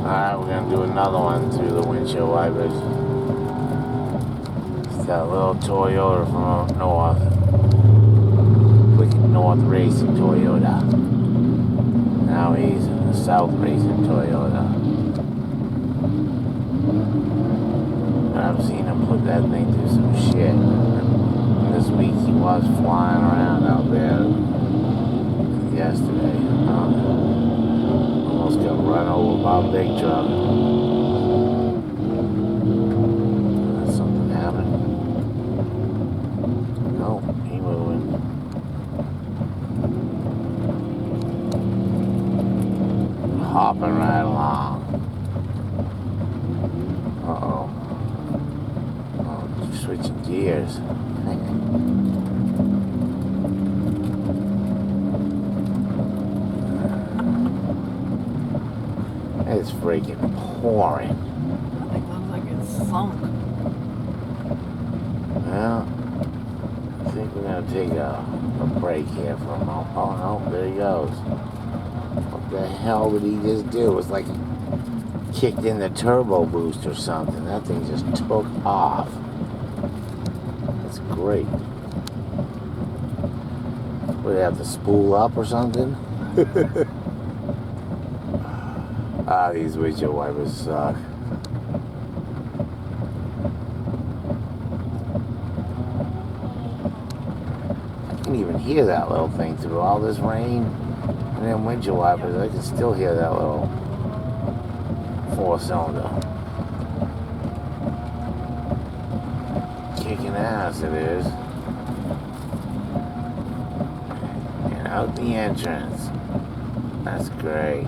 Alright, we're gonna do another one through the windshield wipers. It's that little Toyota from North. Wicked North Racing Toyota. Now he's in the South Racing Toyota. I've seen him put that thing through some shit. And this week he was flying around out there yesterday. Almost got run over by a big truck. Something happened. Nope, he moving. Hopping right along. Uh-oh. Oh, switching gears. It's freaking pouring. It looks like it's sunk. Well, I think we're gonna take a break here for a moment. Oh no, there he goes. What the hell did he just do? It was like he kicked in the turbo boost or something. That thing just took off. That's great. Would they have to spool up or something? Ah, these windshield wipers suck. I can even hear that little thing through all this rain and then windshield wipers. I can still hear that little 4-cylinder. Kicking ass it is. And out the entrance. That's great.